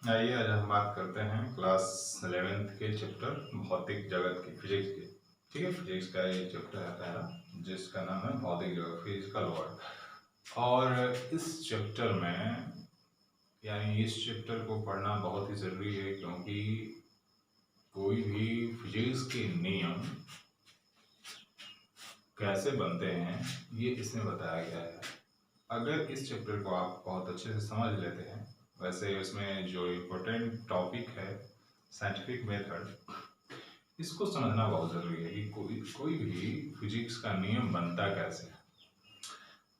आइए आज हम बात करते हैं क्लास 11th के चैप्टर भौतिक जगत की, फिजिक्स की। ठीक है, फिजिक्स का ये चैप्टर है पहला, जिसका नाम है भौतिक जगत, फिजिकल वर्ल्ड। और इस चैप्टर में इस चैप्टर को पढ़ना बहुत ही ज़रूरी है, क्योंकि कोई भी फिजिक्स के नियम कैसे बनते हैं ये इसमें बताया गया है। अगर इस चैप्टर को आप बहुत अच्छे से समझ लेते हैं, वैसे इसमें जो इम्पोर्टेंट टॉपिक है साइंटिफिक मेथड, इसको समझना बहुत ज़रूरी है कि कोई भी फिजिक्स का नियम बनता कैसे है।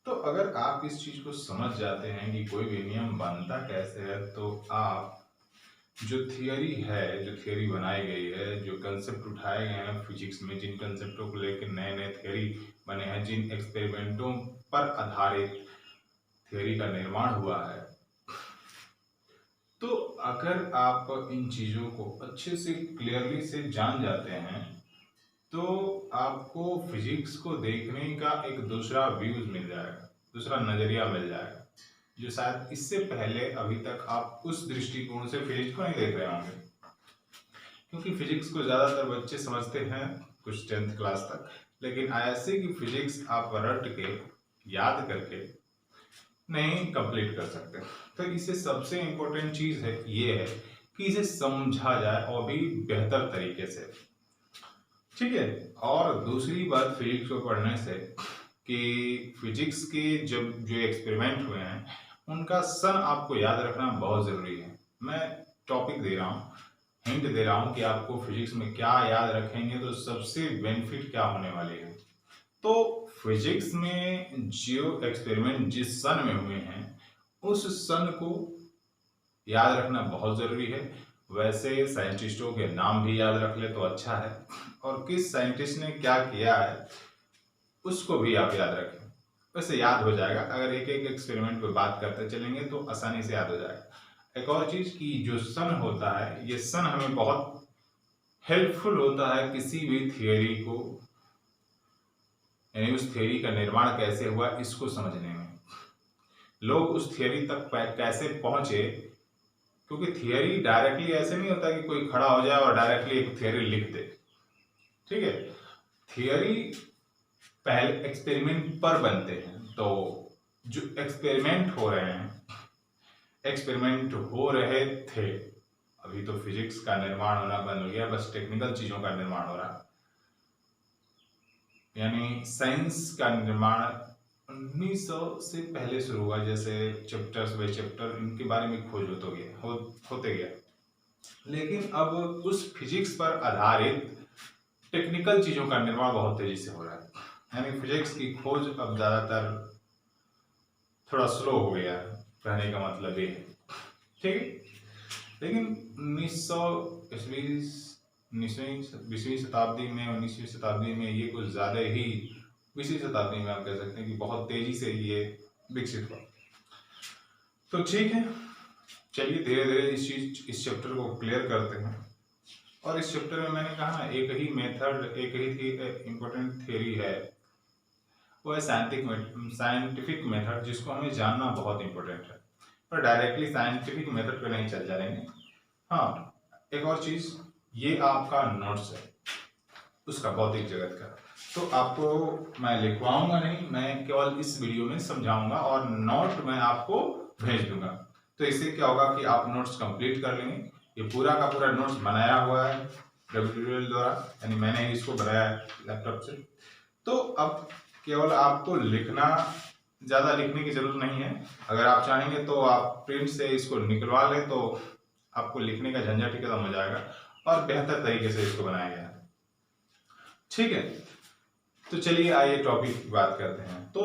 तो अगर आप इस चीज़ को समझ जाते हैं कि कोई भी नियम बनता कैसे है, तो आप जो थियरी है, जो थियरी बनाई गई है, जो कंसेप्ट उठाए गए हैं फिजिक्स में, जिन कंसेप्टों को लेकर नए नए थियरी बने हैं, जिन एक्सपेरिमेंटों पर आधारित थियरी का निर्माण हुआ है, तो अगर आप इन चीज़ों को अच्छे से क्लियरली से जान जाते हैं, तो आपको फिजिक्स को देखने का एक दूसरा व्यूज मिल जाएगा, दूसरा नज़रिया मिल जाएगा, जो शायद इससे पहले अभी तक आप उस दृष्टिकोण से फिजिक्स को नहीं देख रहे होंगे। क्योंकि फिजिक्स को ज़्यादातर बच्चे समझते हैं कुछ 10th क्लास तक, लेकिन ऐसे कि फिजिक्स आप रट के याद करके नहीं कंप्लीट कर सकते। तो इसे सबसे इम्पोर्टेंट चीज़ है ये है कि इसे समझा जाए, और भी बेहतर तरीके से। ठीक है। और दूसरी बात फिजिक्स को पढ़ने से कि फिजिक्स के जब जो एक्सपेरिमेंट हुए हैं उनका सन आपको याद रखना बहुत ज़रूरी है। मैं टॉपिक दे रहा हूँ, हिंट दे रहा हूँ कि आपको फिजिक्स में क्या याद रखेंगे तो सबसे बेनिफिट क्या होने वाली है। तो फिजिक्स में जो एक्सपेरिमेंट जिस सन में हुए हैं उस सन को याद रखना बहुत ज़रूरी है। वैसे साइंटिस्टों के नाम भी याद रख ले तो अच्छा है, और किस साइंटिस्ट ने क्या किया है उसको भी आप याद रखें, वैसे याद हो जाएगा। अगर एक एक एक्सपेरिमेंट पे बात करते चलेंगे तो आसानी से याद हो जाएगा। एक और चीज़ कि जो सन होता है, ये सन हमें बहुत हेल्पफुल होता है किसी भी थियरी को, यानी उस थियरी का निर्माण कैसे हुआ इसको समझने में। लोग उस थियरी तक कैसे पहुंचे, क्योंकि थियरी डायरेक्टली ऐसे नहीं होता कि कोई खड़ा हो जाए और डायरेक्टली एक थियरी लिख दे। ठीक है, थियरी पहले एक्सपेरिमेंट पर बनते हैं। तो जो एक्सपेरिमेंट हो रहे हैं, एक्सपेरिमेंट हो रहे थे, अभी तो फिजिक्स का निर्माण होना बंद हो गया, बस टेक्निकल चीज़ों का निर्माण हो रहा है। यानी साइंस का निर्माण 1900 से पहले शुरू हुआ, जैसे चैप्टर्स बाय चैप्टर इनके बारे में खोज होते गया। लेकिन अब उस फिजिक्स पर आधारित टेक्निकल चीज़ों का निर्माण बहुत तेजी से हो रहा है। यानी फिजिक्स की खोज अब ज़्यादातर थोड़ा स्लो हो गया है, कहने का मतलब ये है। ठीक है, लेकिन 20वीं शताब्दी में, 19वीं शताब्दी में ये कुछ ज़्यादा ही, 20वीं शताब्दी में आप कह सकते हैं कि बहुत तेज़ी से ये विकसित हुआ। तो ठीक है, चलिए धीरे धीरे इस चैप्टर को क्लियर करते हैं। और इस चैप्टर में मैंने कहा ना, एक ही मेथड, एक ही थी इम्पोर्टेंट थियरी है, वो है साइंटिफिक मेथड, जिसको हमें जानना बहुत इंपॉर्टेंट है। पर डायरेक्टली साइंटिफिक मेथड पे नहीं चल जाएंगे। हाँ, एक और चीज़, ये आपका नोट्स है उसका, भौतिक जगत का, तो आपको मैं लिखवाऊंगा नहीं, मैं केवल इस वीडियो में समझाऊंगा और नोट मैं आपको भेज दूंगा। तो इससे क्या होगा कि आप नोट्स कंप्लीट कर लेंगे। ये पूरा का पूरा नोट्स बनाया हुआ है WL द्वारा, यानी मैंने ही इसको बनाया है लैपटॉप से। तो अब केवल आपको लिखना, ज़्यादा लिखने की ज़रूरत नहीं है। अगर आप चाहेंगे तो आप प्रिंट से इसको निकलवा लें, तो आपको लिखने का झंझट ही खत्म हो जाएगा और बेहतर तरीके से इसको बनाया गया है। ठीक है, तो चलिए आइए टॉपिक की बात करते हैं। तो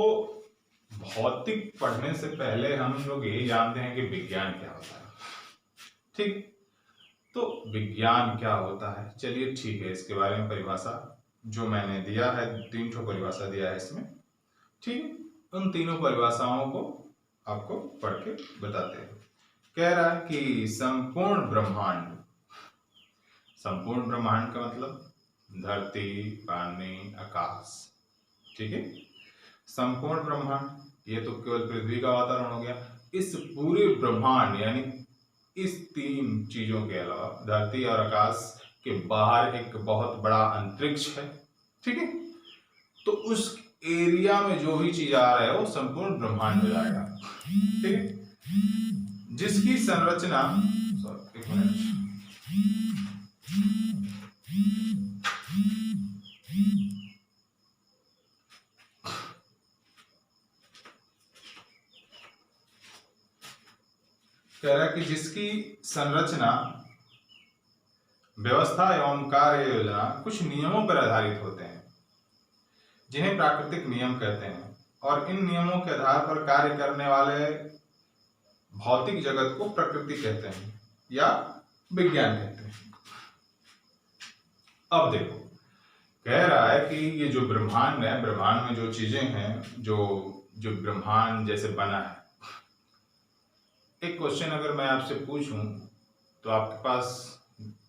भौतिक पढ़ने से पहले हम लोग यही जानते हैं कि विज्ञान क्या होता है। ठीक, तो विज्ञान क्या होता है, चलिए ठीक है, इसके बारे में परिभाषा जो मैंने दिया है, 3 ठो परिभाषा दिया है इसमें। ठीक, उन तीनों परिभाषाओं को आपको पढ़ के बताते हैं। कह रहा है कि संपूर्ण ब्रह्मांड, संपूर्ण ब्रह्मांड का मतलब धरती, पानी, आकाश। ठीक है, संपूर्ण ब्रह्मांड, ये तो केवल पृथ्वी का वातावरण हो गया। इस पूरे ब्रह्मांड यानी इस तीन चीजों के अलावा धरती और आकाश के बाहर एक बहुत बड़ा अंतरिक्ष है, ठीक है। तो उस एरिया में जो भी चीज आ रहा है वो संपूर्ण ब्रह्मांड हो जाएगा, ठीक है। जिसकी संरचना, एक मिनट, कह रहा है कि जिसकी संरचना, व्यवस्था एवं कार्य योजना कुछ नियमों पर आधारित होते हैं जिन्हें प्राकृतिक नियम कहते हैं, और इन नियमों के आधार पर कार्य करने वाले भौतिक जगत को प्रकृति कहते हैं या विज्ञान कहते हैं। अब देखो, कह रहा है कि ये जो ब्रह्मांड है, ब्रह्मांड में जो चीजें हैं, जो जो ब्रह्मांड जैसे बना है, एक क्वेश्चन अगर मैं आपसे पूछूं तो आपके पास,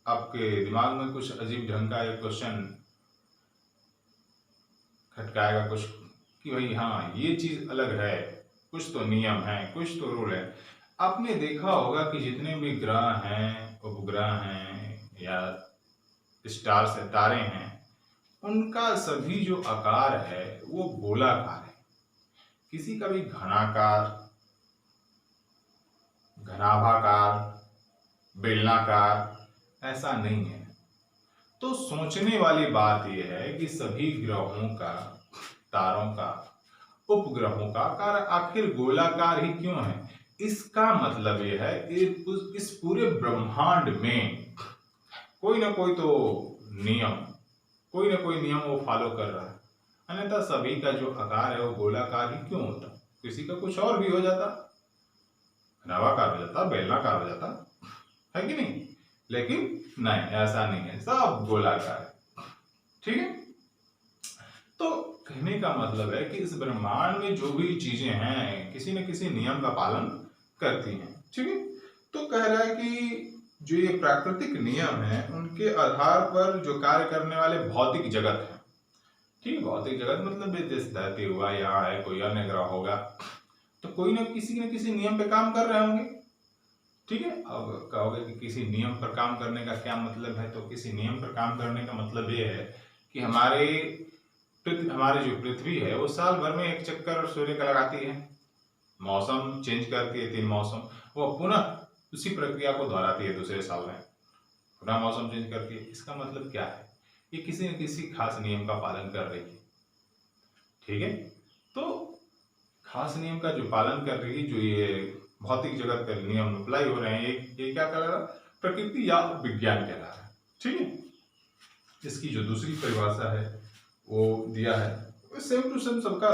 आपके दिमाग में कुछ अजीब ढंग का एक क्वेश्चन खटकाएगा कुछ, कि भाई हाँ ये चीज अलग है, कुछ तो नियम है, कुछ तो रूल है। आपने देखा होगा कि जितने भी ग्रह हैं, उपग्रह हैं या स्टार्स है, तारे हैं, उनका सभी जो आकार है वो गोलाकार है। किसी का भी घनाकार, घनाभाकार, बेलनाकार ऐसा नहीं है। तो सोचने वाली बात यह है कि सभी ग्रहों का, तारों का, उपग्रहों का आकार आखिर गोलाकार ही क्यों है? इसका मतलब यह है इस पूरे ब्रह्मांड में कोई ना कोई तो नियम, कोई ना कोई नियम वो फॉलो कर रहा है, अन्यथा सभी का जो आकार है वो गोलाकार ही क्यों होता? किसी का कुछ और भी हो जाता, नवाकार हो जाता, बेलनाकार हो जाता, है कि नहीं? लेकिन नहीं, ऐसा नहीं है, सब गोलाकार है, ठीक है। तो कहने का मतलब है कि इस ब्रह्मांड में जो भी चीजें हैं किसी न किसी नियम का पालन करती हैं, ठीक है। तो कह रहा है कि जो ये प्राकृतिक नियम है उनके आधार पर जो कार्य करने वाले भौतिक जगत है, ठीक है। भौतिक जगत मतलब जैसे धरती हुआ, यहाँ है, कोई अन्य ग्रह होगा, तो कोई न किसी नियम पे काम कर रहे होंगे, ठीक है। अब कहोगे कि किसी नियम पर काम करने का क्या मतलब है? तो किसी नियम पर काम करने का मतलब ये है कि हमारी जो पृथ्वी है वो साल भर में एक चक्कर सूर्य का लगाती है, मौसम चेंज करती है, 3 मौसम, वो पुनः उसी प्रक्रिया को दोहराती है दूसरे साल में, पुनः मौसम चेंज करती है। इसका मतलब क्या है? ये किसी न किसी खास नियम का पालन कर रही है, ठीक है। तो खास नियम का जो पालन कर रही है, जो ये भौतिक जगत पर नियम अप्लाई हो रहे हैं, ये क्या कहला रहा है? प्रकृति या विज्ञान कहला रहा है, ठीक है। इसकी जो दूसरी परिभाषा है वो दिया है, सेम टू सेम सबका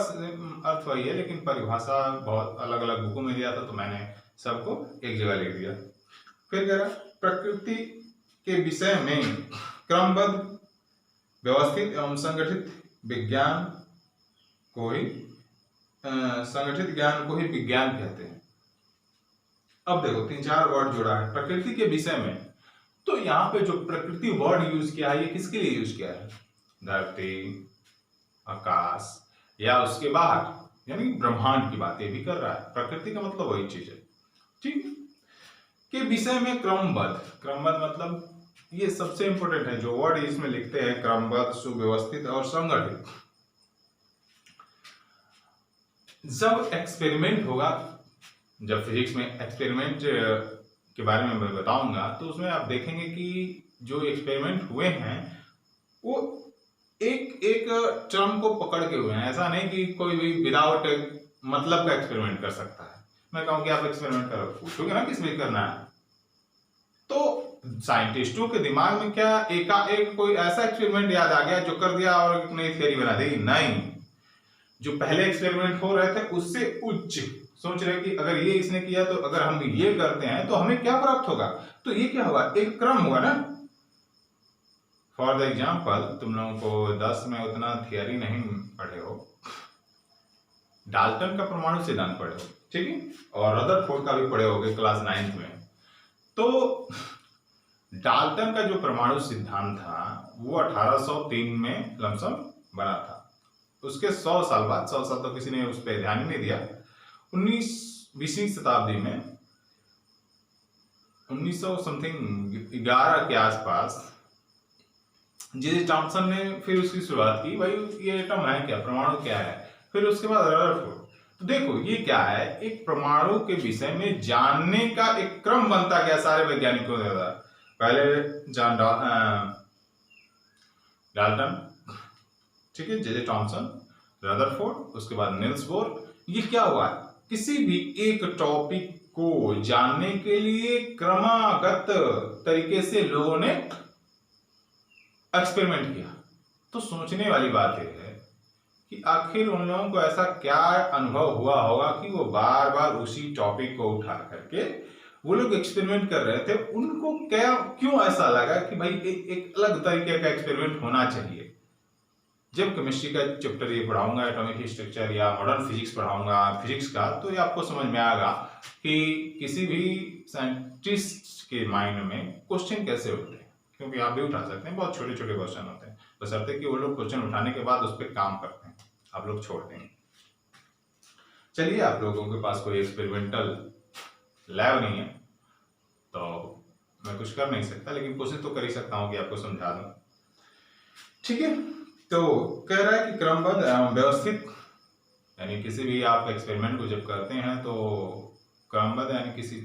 अर्थ वही है, लेकिन परिभाषा बहुत अलग अलग बुकों में दिया था, तो मैंने सबको एक जगह लिख दिया। फिर कह रहा प्रकृति के विषय में क्रमबद्ध, व्यवस्थित एवं संगठित विज्ञान को ही संगठित ज्ञान को ही विज्ञान कहते हैं। अब देखो 3-4 वर्ड जोड़ा है प्रकृति के विषय में, तो यहाँ पे जो प्रकृति वर्ड यूज किया है ये किसके लिए यूज किया है? धरती, आकाश या उसके बाहर, यानी ब्रह्मांड की बातें भी कर रहा है। प्रकृति का मतलब वही चीज है, ठीक। के विषय में क्रमबद्ध, क्रमबद्ध मतलब ये सबसे इंपॉर्टेंट है, जो वर्ड इसमें लिखते हैं, क्रमबद्ध, सुव्यवस्थित और संगठित। जब एक्सपेरिमेंट होगा, जब फिजिक्स में एक्सपेरिमेंट के बारे में मैं बताऊंगा, तो उसमें आप देखेंगे कि जो एक्सपेरिमेंट हुए हैं वो एक एक टर्म को पकड़ के हुए हैं। ऐसा नहीं कि कोई भी विदाउट मतलब का एक्सपेरिमेंट कर सकता है। मैं कहूँ कि आप एक्सपेरिमेंट करो, पूछोगे ना किस में करना है, तो साइंटिस्टों के दिमाग में क्या एकाएक कोई ऐसा एक्सपेरिमेंट याद आ गया जो कर दिया और एक नई थियरी बना दी? नहीं, जो पहले एक्सपेरिमेंट हो रहे थे उससे उच्च सोच रहे कि अगर ये इसने किया तो अगर हम ये करते हैं तो हमें क्या प्राप्त होगा, तो ये क्या होगा, एक क्रम होगा ना। फॉर द एग्जाम्पल, तुम लोगों को 10 में उतना थियरी नहीं पढ़े हो, डाल्टन का परमाणु सिद्धांत पढ़े हो, ठीक है, और रदरफोर्ड का भी पढ़े होगे क्लास 9th में। तो डाल्टन का जो परमाणु सिद्धांत था वो 1803 में लमसम बना था। उसके 100 साल बाद, 100 साल तो किसी ने उस पर ध्यान ही नहीं दिया, 20वीं शताब्दी में 1900 समथिंग 11 के आसपास जे थॉमसन ने फिर उसकी शुरुआत की, भाई ये एटम है क्या, परमाणु क्या है। फिर उसके बाद रदरफोर्ड। तो देखो ये क्या है, एक परमाणु के विषय में जानने का एक क्रम बनता गया सारे वैज्ञानिकों द्वारा। पहले जॉन डाल्टन, ठीक है, जे थॉमसन, रदरफोर्ड, उसके बाद निल्स बोर। ये क्या हुआ, किसी भी एक टॉपिक को जानने के लिए क्रमागत तरीके से लोगों ने एक्सपेरिमेंट किया। तो सोचने वाली बात यह है कि आखिर उन लोगों को ऐसा क्या अनुभव हुआ होगा कि वो बार बार उसी टॉपिक को उठा करके वो लोग एक्सपेरिमेंट कर रहे थे। उनको क्या क्यों ऐसा लगा कि भाई एक अलग तरीके का एक्सपेरिमेंट होना चाहिए। जब केमिस्ट्री का चैप्टर ये पढ़ाऊंगा, एटॉमिक स्ट्रक्चर या मॉडर्न फिजिक्स पढ़ाऊंगा फिजिक्स का, तो ये आपको समझ में आएगा कि किसी भी साइंटिस्ट के माइंड में क्वेश्चन कैसे उठते हैं, क्योंकि आप भी उठा सकते हैं, बहुत छोटे छोटे क्वेश्चन होते हैं, बशर्ते कि वो लोग क्वेश्चन उठाने के बाद उस पर काम करते हैं, आप लोग छोड़ देंगे। चलिए, आप लोगों के पास कोई एक्सपेरिमेंटल लैब नहीं है तो मैं कुछ कर नहीं सकता, लेकिन कोशिश तो कर ही सकता हूँ कि आपको समझा दूं। ठीक है, तो कह रहा है कि क्रमबद्ध एवं व्यवस्थित, यानी किसी भी आप एक्सपेरिमेंट को जब करते हैं तो क्रमबद्ध यानी किसी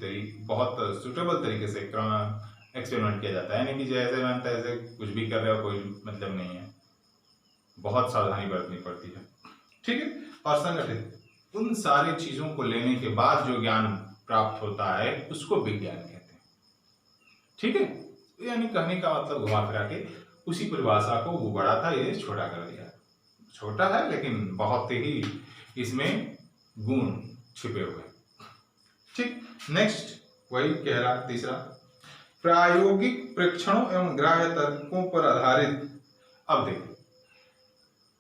बहुत सुटेबल तरीके से एक्सपेरिमेंट किया जाता है, यानी कि जैसे मन तैसे कुछ भी कर रहे हो कोई मतलब नहीं है, बहुत सावधानी बरतनी पड़ती है। ठीक है, और संगठित, उन सारी चीजों को लेने के बाद जो ज्ञान प्राप्त होता है उसको विज्ञान कहते हैं। ठीक है, यानी कहने का मतलब घुमा फिरा के उसी परिभाषा को वो बड़ा था, ये छोटा कर दिया। छोटा है लेकिन बहुत ही इसमें गुण छिपे हुए। ठीक, नेक्स्ट वही कह रहा तीसरा, प्रायोगिक प्रेक्षणों एवं ग्राह्य तर्कों पर आधारित। अब देखो,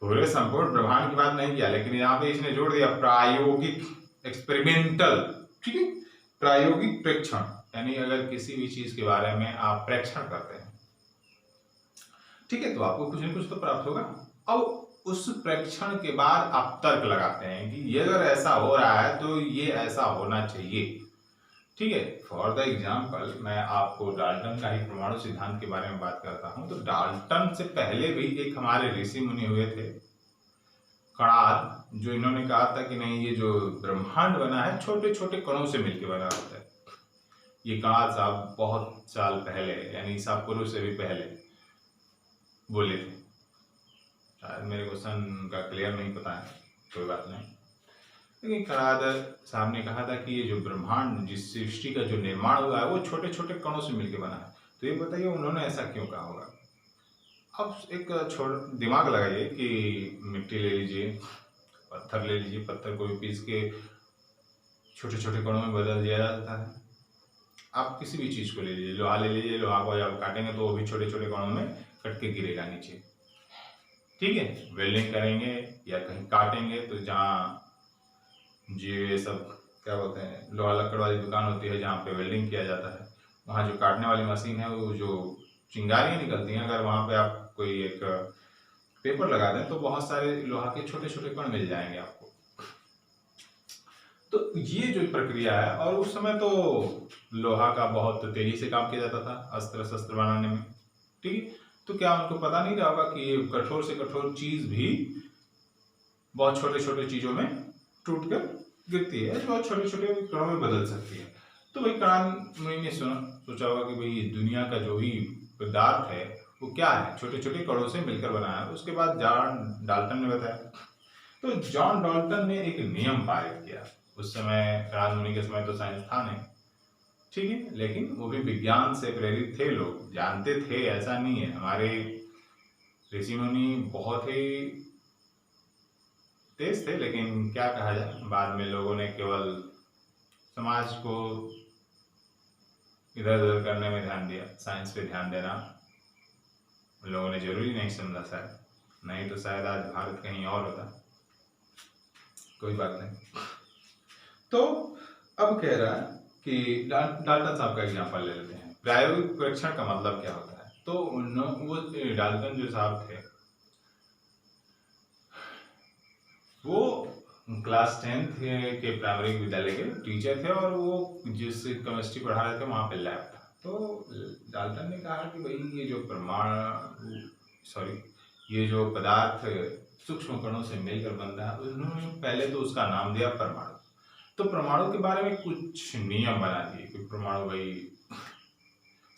पूरे संपूर्ण ब्रह्मांड की बात नहीं किया, लेकिन यहाँ पे इसने जोड़ दिया प्रायोगिक, एक्सपेरिमेंटल। ठीक है, प्रायोगिक प्रेक्षण यानी अगर किसी भी चीज के बारे में आप प्रेक्षण करते हैं, ठीक है, तो आपको कुछ न कुछ तो प्राप्त होगा। अब उस प्रेक्षण के बाद आप तर्क लगाते हैं कि ये अगर ऐसा हो रहा है तो ये ऐसा होना चाहिए। ठीक है, फॉर द एग्जाम्पल मैं आपको डाल्टन का ही परमाणु सिद्धांत के बारे में बात करता हूं। तो डाल्टन से पहले भी एक हमारे ऋषि मुनि हुए थे, कणाद, जो इन्होंने कहा था कि नहीं, ये जो ब्रह्मांड बना है छोटे छोटे कणों से मिलकर बना होता है। ये कणाद साहब बहुत साल पहले, यानी ईसा पूर्व से भी पहले बोले थे। शायद मेरे क्वेश्चन का क्लियर नहीं पता है, कोई बात नहीं, लेकिन कणाद साहब ने कहा था कि ये जो ब्रह्मांड, जिस सृष्टि का जो निर्माण हुआ है वो छोटे छोटे कणों से मिलकर बना है। तो ये बताइए उन्होंने ऐसा क्यों कहा होगा। अब एक दिमाग लगाइए कि मिट्टी ले लीजिए, पत्थर ले लीजिए, पत्थर को भी पीस के छोटे छोटे कणों में बदल दिया जाता है। आप किसी भी चीज को ले लीजिए, लोहा ले लीजिए, लोहा को जब काटेंगे तो वो भी छोटे छोटे कणों में कट के गिरेगा नीचे। ठीक है, वेल्डिंग करेंगे या कहीं काटेंगे तो जहाँ ये सब क्या बोलते हैं, लोहा लक्कड़ वाली दुकान होती है जहाँ पे वेल्डिंग किया जाता है, वहाँ जो काटने वाली मशीन है वो जो चिंगारियाँ निकलती हैं, अगर वहाँ पे आप कोई एक पेपर लगा दें तो बहुत सारे लोहा के छोटे छोटे कण मिल जाएंगे आपको। तो ये जो प्रक्रिया है, और उस समय तो लोहा का बहुत तेजी से काम किया जाता था अस्त्र शस्त्र बनाने में। ठीक है, तो क्या उनको पता नहीं रहा होगा कि ये कठोर से कठोर चीज भी बहुत छोटे छोटे चीजों में टूट कर गिरती है, बहुत छोटे छोटे कणों में बदल सकती है। तो भाई कणाद ने सोचा होगा कि भाई दुनिया का जो भी पदार्थ है वो क्या है, छोटे छोटे कणों से मिलकर बना है। उसके बाद जॉन डाल्टन ने बताया। तो जॉन डाल्टन ने एक नियम पारित किया। उस समय कणाद मुनि के समय तो साइंस था नहीं, ठीक है, लेकिन वो भी विज्ञान से प्रेरित थे, लोग जानते थे, ऐसा नहीं है। हमारे ऋषि मुनि बहुत ही तेज थे, लेकिन क्या कहा जाए, बाद में लोगों ने केवल समाज को इधर उधर करने में ध्यान दिया, साइंस पे ध्यान देना लोगों ने जरूरी नहीं समझा शायद, नहीं तो शायद आज भारत कहीं और होता। कोई बात नहीं। तो अब कह रहा है कि डाल्टन साहब का एग्जांपल ले लेते हैं। प्रायोगिक परीक्षण का मतलब क्या होता है। तो वो डाल्टन जो साहब थे वो क्लास 10th के प्राइमरी विद्यालय के टीचर थे, और वो जिस केमिस्ट्री पढ़ा रहे थे वहाँ पे लैब था। तो डाल्टन ने कहा कि भाई ये जो पदार्थ सूक्ष्म कणों से मिलकर बनता है, उन्होंने पहले तो उसका नाम दिया परमाणु। तो परमाणु के बारे में कुछ नियम बना दिए कि परमाणु भाई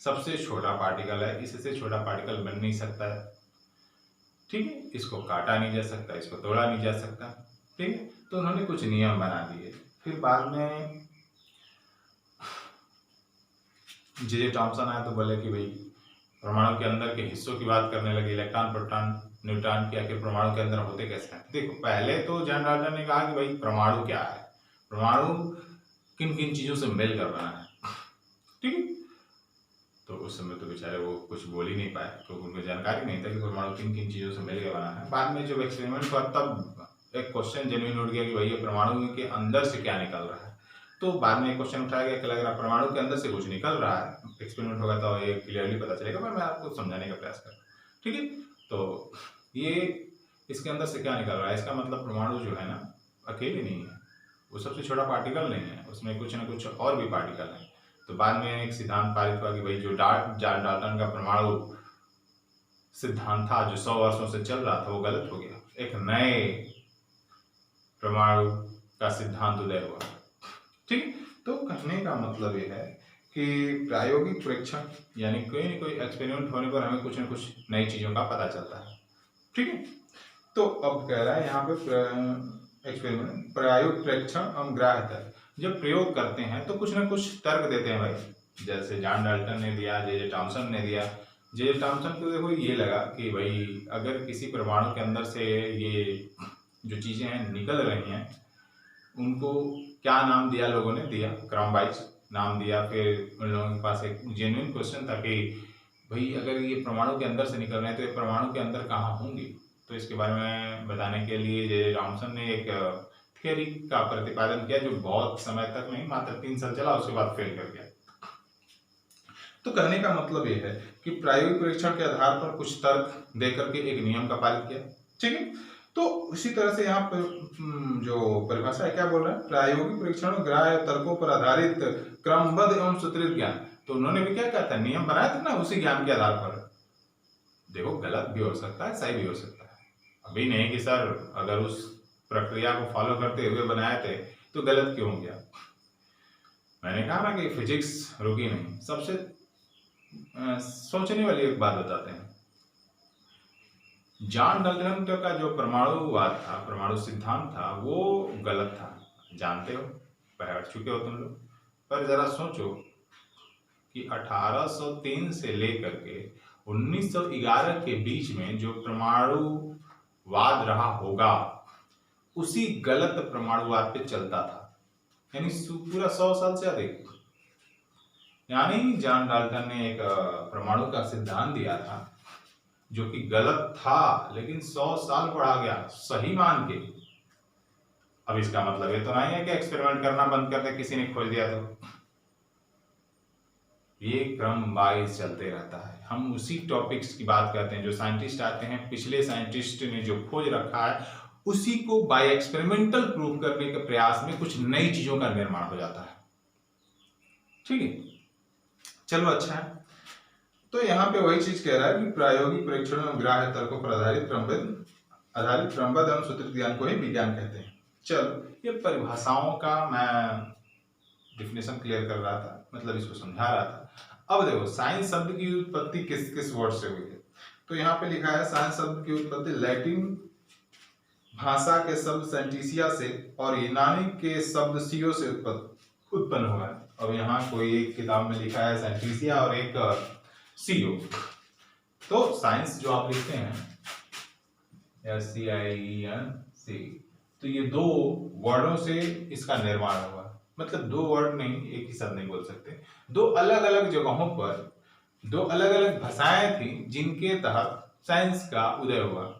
सबसे छोटा पार्टिकल है, इससे छोटा पार्टिकल बन नहीं सकता है, ठीक है, इसको काटा नहीं जा सकता, इसको तोड़ा नहीं जा सकता, ठीक है। तो उन्होंने कुछ नियम बना दिए। फिर बाद में जे थॉमसन आया तो बोले कि भाई परमाणु के अंदर के हिस्सों की बात करने लगे, इलेक्ट्रॉन, प्रोटॉन, न्यूट्रॉन, क्या आखिर परमाणु के अंदर होते कैसे हैं। देखो, पहले तो जॉन डाल्टन ने कहा कि भाई परमाणु क्या है, परमाणु किन किन चीजों से मिलकर बना है, ठीक है। तो उस समय तो बेचारे वो कुछ बोल ही नहीं पाए, क्योंकि उनको जानकारी नहीं था कि परमाणु किन किन चीजों से मिलकर बना है। बाद में जब एक्सपेरिमेंट हुआ तब एक क्वेश्चन जेन्युइन उठ गया कि भाई ये परमाणु के अंदर से क्या निकल रहा है। तो बाद में एक क्वेश्चन उठाया गया कि लग रहा परमाणु के अंदर से कुछ निकल रहा है, एक्सपेरिमेंट होगा तो ये क्लियरली पता चलेगा, पर मैं आपको समझाने का प्रयास कर रहा हूँ, ठीक है। तो ये इसके अंदर से क्या निकल रहा है, इसका मतलब परमाणु जो है ना अकेले नहीं है, वो सबसे छोटा पार्टिकल नहीं है, उसमें कुछ ना कुछ और भी पार्टिकल है। तो बाद में एक सिद्धांत पारित हुआ कि भाई जो जॉन डाल्टन का परमाणु सिद्धांत था जो 100 वर्षों से चल रहा था वो गलत हो गया, एक नए परमाणु का सिद्धांत उदय हुआ, ठीक। तो कहने का मतलब ये है कि प्रायोगिक परीक्षण यानी कोई न कोई एक्सपेरिमेंट होने पर हमें कुछ न कुछ नई चीजों का पता चलता है, ठीक है। तो अब कह रहा है यहाँ पे एक्सपेरिमेंट प्रायोगिक परीक्षण हम ग्राह्य तर्क, जब प्रयोग करते हैं तो कुछ ना कुछ तर्क देते हैं भाई, जैसे जॉन डाल्टन ने दिया, जे थॉमसन ने दिया। जे थॉमसन को देखो ये लगा कि भाई अगर किसी परमाणु के अंदर से ये जो चीजें हैं निकल रही हैं, उनको क्या नाम दिया, लोगों ने दिया क्रम वाइज नाम दिया। फिर उन लोगों के पास एक जेन्युइन क्वेश्चन था कि भाई अगर ये परमाणु के अंदर से निकल रहे हैं तो ये परमाणु के अंदर कहाँ होंगे। तो इसके बारे में बताने के लिए जे थॉमसन ने एक थियरी का प्रतिपादन किया जो बहुत समय तक नहीं, मात्र 3 साल चला, उसके बाद फेल कर गया। तो कहने का मतलब ये है कि प्रायोगिक परीक्षण के आधार पर कुछ तर्क देकर के एक नियम का पालन किया, ठीक है। तो इसी तरह से यहाँ पर जो परिभाषा है क्या बोल रहा है, प्रायोगिक परीक्षण ग्राह्य तर्कों पर आधारित क्रमबद्ध एवं सूत्रित ज्ञान। तो उन्होंने भी क्या कहा था, नियम बनाया था ना उसी ज्ञान के आधार पर। देखो, गलत भी हो सकता है, सही भी हो सकता है, अभी नहीं कि सर अगर उस प्रक्रिया को फॉलो करते हुए बनाए थे तो गलत क्यों हो गया। मैंने कहा ना कि फिजिक्स रुकी नहीं। सबसे सोचने वाली एक बात बताते हैं, जॉन डाल्टन का जो परमाणुवाद था, परमाणु सिद्धांत था, वो गलत था, जानते हो, पढ़ चुके हो तुम लोग। पर जरा सोचो कि 1803 से लेकर के 1911 के बीच में जो परमाणुवाद रहा होगा उसी गलत परमाणुवाद पे चलता था, यानी पूरा 100 साल से अधिक। यानी जॉन डाल्टन ने एक परमाणु का सिद्धांत दिया था जो कि गलत था, लेकिन 100 साल पढ़ा गया सही मान के। अब इसका मतलब ये तो नहीं है कि एक्सपेरिमेंट करना बंद कर दे किसी ने खोज दिया तो। ये क्रम वाइज चलते रहता है। हम उसी टॉपिक्स की बात करते हैं, जो साइंटिस्ट आते हैं, पिछले साइंटिस्ट ने जो खोज रखा है उसी को बाय एक्सपेरिमेंटल प्रूव करने के प्रयास में कुछ नई चीजों का निर्माण हो जाता है, ठीक है। चलो अच्छा है। तो यहाँ पे वही चीज कह रहा है कि प्रायोगिक परीक्षण में ग्राह्य तर्कों पर आधारित क्रमबद्ध एवं सूत्रित ज्ञान को ही विज्ञान कहते हैं। चलो, ये परिभाषाओं का मैं डिफिनेशन क्लियर कर रहा था, मतलब इसको समझा रहा था। अब देखो, साइंस शब्द की उत्पत्ति किस किस वर्ड से हुई है। तो यहाँ पे लिखा है साइंस शब्द की उत्पत्ति लैटिन भाषा के शब्द साइंटिसिया से और यूनानी के शब्द सियो से उत्पन्न हुआ है। अब यहाँ कोई एक किताब में लिखा है साइंटिसिया और एक सीओ। तो साइंस जो आप लिखते हैं SCIENC, तो ये 2 वर्डों से इसका निर्माण हुआ, मतलब 2 वर्ड नहीं, एक ही शब्द नहीं बोल सकते। 2 अलग अलग जगहों पर 2 अलग अलग भाषाएं थी जिनके तहत साइंस का उदय हुआ,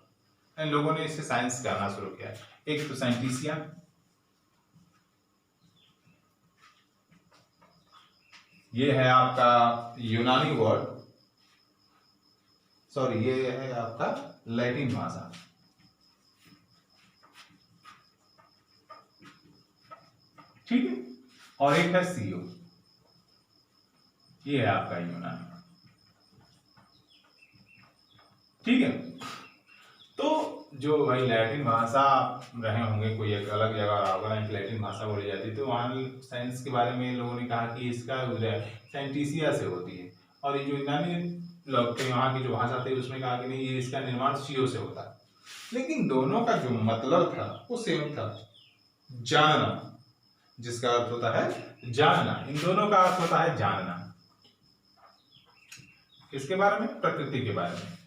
लोगों ने इसे साइंस कहना शुरू किया। एक तो साइंटिसिया, ये है आपका यूनानी वर्ड, सॉरी ये है आपका लैटिन भाषा, ठीक है। और एक है सीओ। ये है आपका यूनानी। ठीक है, तो जो भाई लैटिन भाषा रहे होंगे, कोई एक अलग जगह रहा होगा लैटिन भाषा बोली जाती है, तो वहाँ साइंस के बारे में लोगों ने कहा कि इसका उदय सेंटिसिया से होती है, और ये जो यूनानी लोग थे वहाँ की जो भाषा थी उसमें कहा कि नहीं, ये इसका निर्माण सीओ से होता है। लेकिन दोनों का जो मतलब था वो सेम था, जानना, जिसका अर्थ होता है जानना। इन दोनों का अर्थ होता है जानना। किसके बारे में? प्रकृति के बारे में।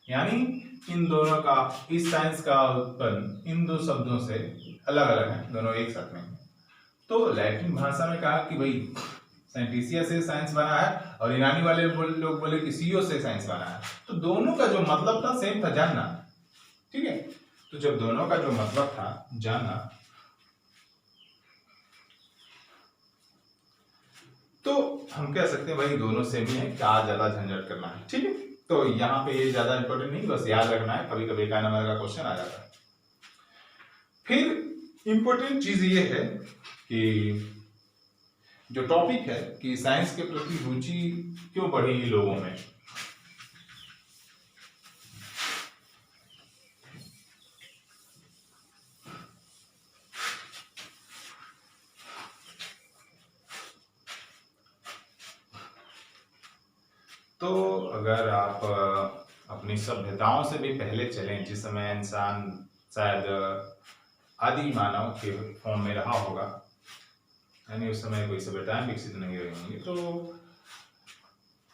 यानी इन दोनों का, इस साइंस का उत्पन्न इन दो शब्दों से अलग अलग है, दोनों एक साथ नहीं। तो लैटिन भाषा में कहा कि भाई सेंटिसिया से साइंस बना है, और यूनानी वाले लोग बोले कि सीओ से साइंस बना है। तो दोनों का जो मतलब था सेम था, जानना। ठीक है, तो जब दोनों का जो मतलब था जानना, तो हम कह सकते हैं भाई दोनों सेम ही है, क्या ज्यादा झंझट करना है। ठीक है, तो यहाँ पे ये ज्यादा इंपॉर्टेंट नहीं, बस याद रखना है, कभी कभी 1 नंबर का क्वेश्चन आ जाता है। फिर इंपॉर्टेंट चीज ये है कि जो टॉपिक है कि साइंस के प्रति रुचि क्यों बढ़ी लोगों में। तो अगर आप अपनी सभ्यताओं से भी पहले चलें, जिस समय इंसान शायद आदि मानव के फॉर्म में रहा होगा, यानी उस समय कोई सभ्यताएं विकसित नहीं रही होंगी, तो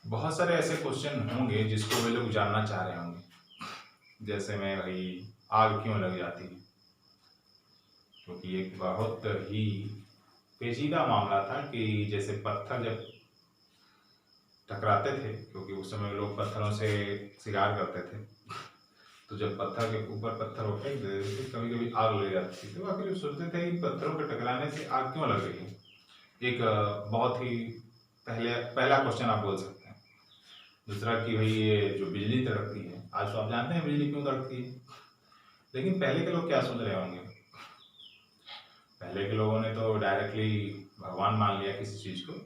बहुत सारे ऐसे क्वेश्चन होंगे जिसको वे लोग जानना चाह रहे होंगे। जैसे में भाई आग क्यों लग जाती है, क्योंकि एक बहुत ही पेचीदा मामला था कि जैसे पत्थर जब टकराते थे, क्योंकि उस समय लोग पत्थरों से शिकार करते थे, तो जब पत्थर के ऊपर पत्थर वो फेंक देते थे, कभी कभी आग लग जाती थी। तो आखिर सोचते थे कि पत्थरों के टकराने से आग क्यों लग रही है। एक बहुत ही पहला क्वेश्चन आप बोल सकते हैं। दूसरा कि भाई ये जो बिजली तड़कती है, आज तो आप जानते हैं बिजली क्यों तड़कती है, लेकिन पहले के लोग क्या सोच रहे होंगे? पहले के लोगों ने तो डायरेक्टली भगवान मान लिया किसी चीज को,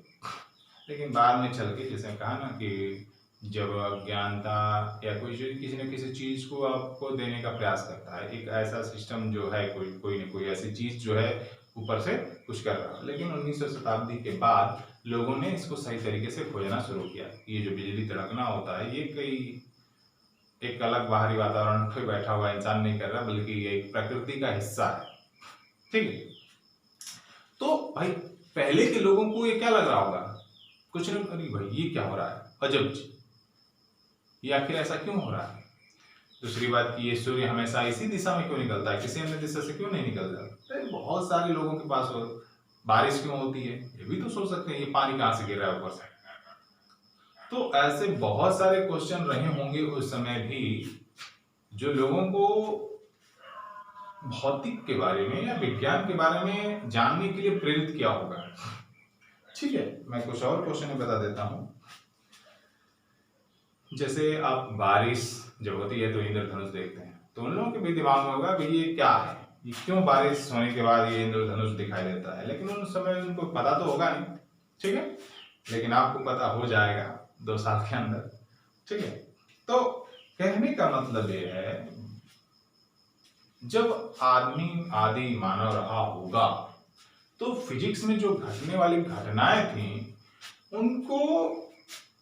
लेकिन बाद में चल के, जैसे कहा ना कि जब अज्ञानता या कोई किसी न किसी चीज को आपको देने का प्रयास करता है, एक ऐसा सिस्टम जो है, कोई न कोई ऐसी चीज जो है ऊपर से कुछ कर रहा है। लेकिन 19वीं शताब्दी के बाद लोगों ने इसको सही तरीके से खोजना शुरू किया। ये जो बिजली तड़कना होता है, ये कोई एक अलग बाहरी वातावरण पे बैठा हुआ इंसान नहीं कर रहा, बल्कि ये एक प्रकृति का हिस्सा है। ठीक है, तो भाई पहले के लोगों को ये क्या लग रहा होगा? कुछ नहीं, अरे भाई ये क्या हो रहा है, अजब जी, ये आखिर ऐसा क्यों हो रहा है। दूसरी बात कि ये सूर्य हमेशा इसी दिशा में क्यों निकलता है, किसी अन्य दिशा से क्यों नहीं निकलता। तो बहुत सारे लोगों के पास बारिश क्यों होती है, ये भी तो सोच सकते हैं, ये पानी कहाँ से गिर रहा है ऊपर से। तो ऐसे बहुत सारे क्वेश्चन रहे होंगे उस समय भी, जो लोगों को भौतिक के बारे में या विज्ञान के बारे में जानने के लिए प्रेरित किया होगा। ठीक है, मैं कुछ और क्वेश्चन बता देता हूं। जैसे आप बारिश जब होती है तो इंद्रधनुष देखते हैं, तो उन लोगों के भी दिमाग में होगा कि ये क्या है, ये क्यों बारिश होने के बाद ये इंद्रधनुष दिखाई देता है। लेकिन उन समय उनको पता तो होगा नहीं। ठीक है, लेकिन आपको पता हो जाएगा 2 साल के अंदर। ठीक है, तो कहने का मतलब ये है, जब आदमी आदि मानव रहा होगा, तो फिजिक्स में जो घटने वाली घटनाएं थी, उनको